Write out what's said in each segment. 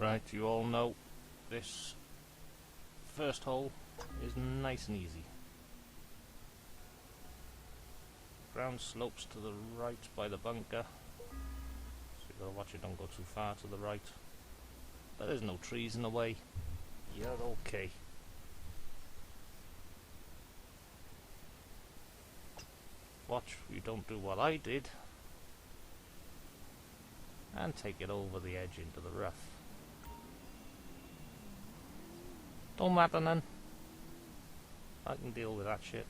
Right, you all know this first hole is nice and easy. Ground slopes to the right by the bunker, so you gotta watch it don't go too far to the right. But there's no trees in the way. You're okay. Watch you don't do what I did and take it over the edge into the rough. Don't matter none. I can deal with that shit.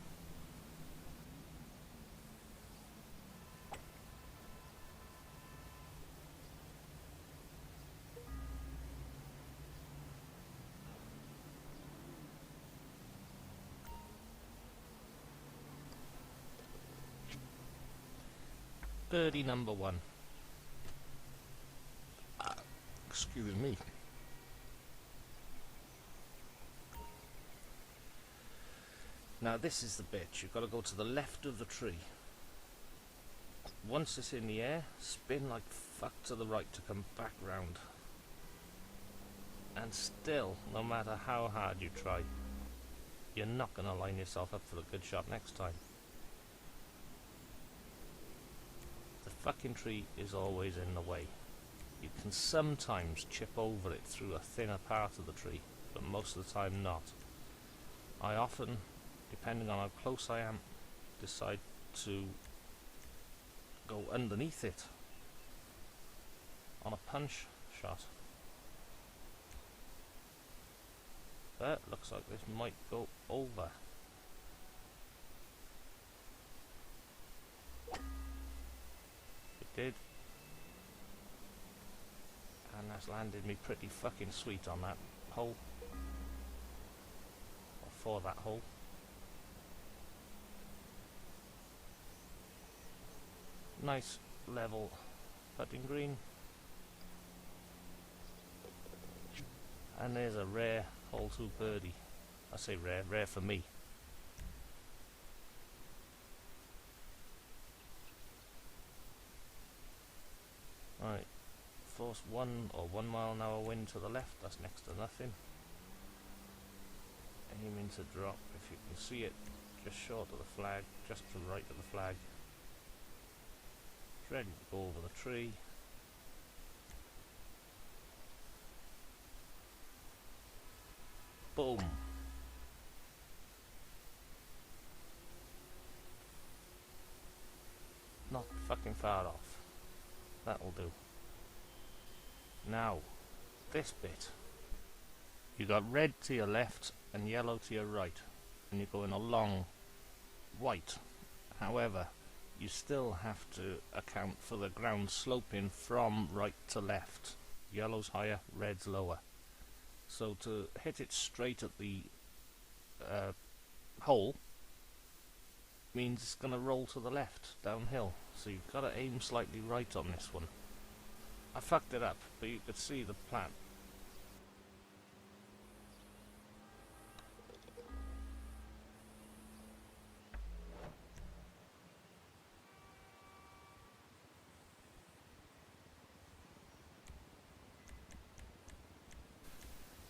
Birdie number one. Excuse me. Now this is the bit. You've got to go to the left of the tree. Once it's in the air, spin like fuck to the right to come back round. And still, no matter how hard you try, you're not going to line yourself up for a good shot next time. The fucking tree is always in the way. You can sometimes chip over it through a thinner part of the tree, but most of the time not. I often, depending on how close I am, decide to go underneath it on a punch shot. But looks like this might go over. It did. And that's landed me pretty fucking sweet on that hole. Or for that hole. Nice level putting green. And there's a rare hole 2 birdie. I say rare, rare for me. Right, force 1 or 1 mile an hour wind to the left, that's next to nothing. Aiming to drop, if you can see it, just short of the flag, just to the right of the flag. It's ready to go over the tree. Boom. Not fucking far off. That'll do. Now, this bit. You got red to your left and yellow to your right, and you're going along white. However, you still have to account for the ground sloping from right to left. Yellow's higher, red's lower. So to hit it straight at the hole means it's going to roll to the left downhill. So you've got to aim slightly right on this one. I fucked it up, but you could see the plan.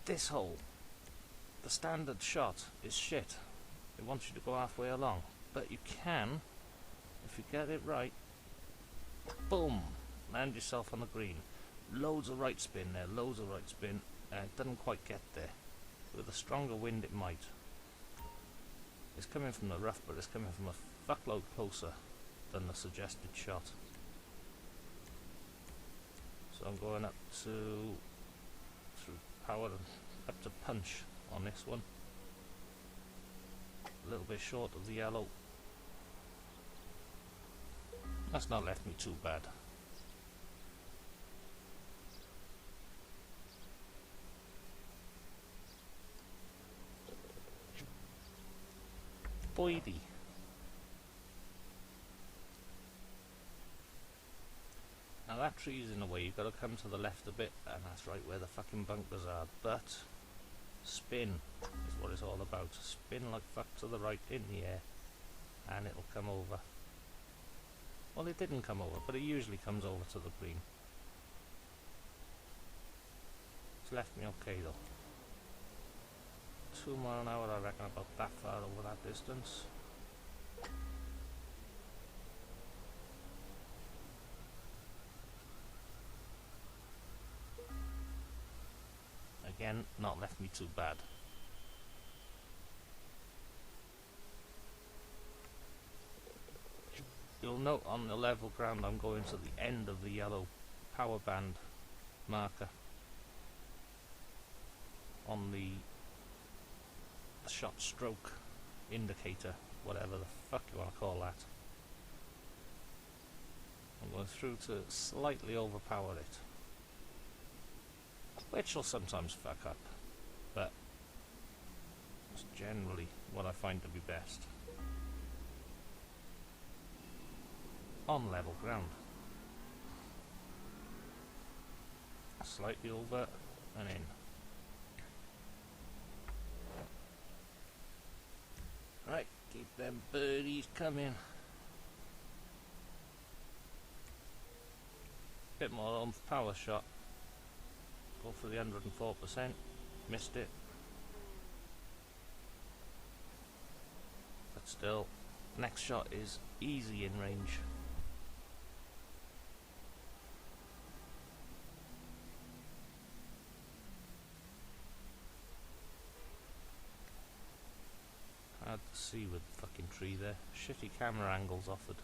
This hole, the standard shot is shit. It wants you to go halfway along, but you can, if you get it right, boom, land yourself on the green. Loads of right spin there, loads of right spin. It doesn't quite get there. With a stronger wind it might. It's coming from the rough, but it's coming from a fuckload closer than the suggested shot. So I'm going up to through power and up to punch on this one. A little bit short of the yellow. That's not left me too bad. Boydie. Now that tree's in the way, you've got to come to the left a bit, and that's right where the fucking bunkers are, but spin is what it's all about. Spin like fuck to the right in the air, and it'll come over. Well, it didn't come over, but it usually comes over to the green. It's left me okay though. 2 mile an hour, I reckon, about that far over that distance. Again, not left me too bad. You'll note on the level ground I'm going to the end of the yellow power band marker on the shot stroke indicator, whatever the fuck you want to call that. I'm going through to slightly overpower it, which will sometimes fuck up, but it's generally what I find to be best on level ground. Slightly over and in. Right, keep them birdies coming. Bit more oomph power shot. Go for the 104%. Missed it. But still, next shot is easy in range. Hard to see with the fucking tree there. Shitty camera angles offered.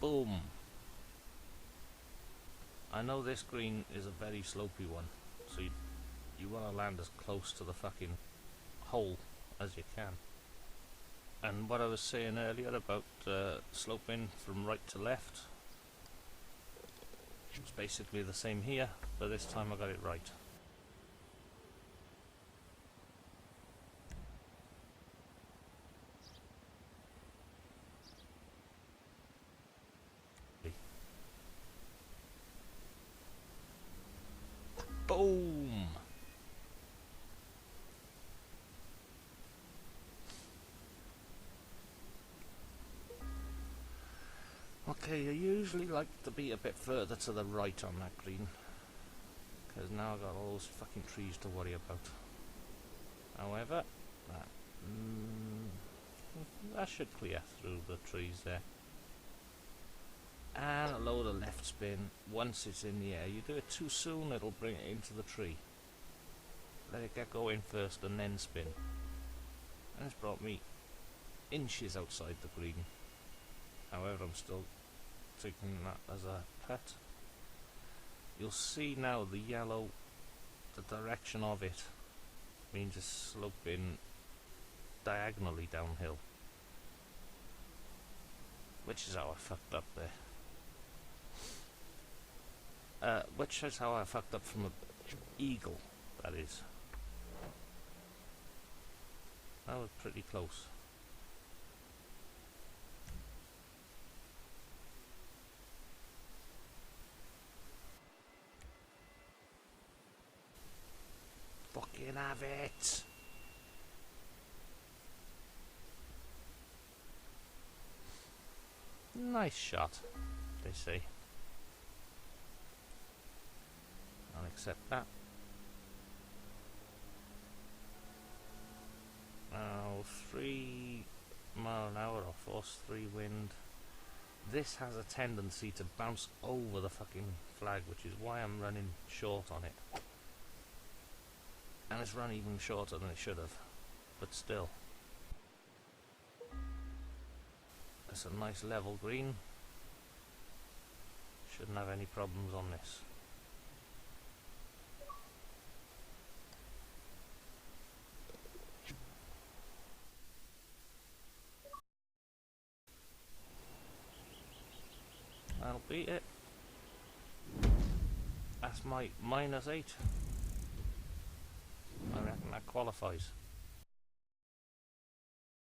Boom! I know this green is a very slopey one, so you want to land as close to the fucking hole as you can. And what I was saying earlier about sloping from right to left, it's basically the same here, but this time I got it right. Boom! Okay, I usually like to be a bit further to the right on that green, because now I've got all those fucking trees to worry about. However, that should clear through the trees there. And a load of left spin once it's in the air. You do it too soon, it'll bring it into the tree. Let it get going first and then spin. And it's brought me inches outside the green. However, I'm still taking that as a putt. You'll see now the yellow, the direction of it means it's sloping diagonally downhill, which is how I fucked up there. Which is how I fucked up from an eagle, that is. That was pretty close. Fucking have it! Nice shot, they say. I'll accept that. Now 3 mile an hour or force 3 wind. This has a tendency to bounce over the fucking flag, which is why I'm running short on it. And it's run even shorter than it should have, but still. It's a nice level green. Shouldn't have any problems on this. That'll beat it. That's my -8. I reckon that qualifies.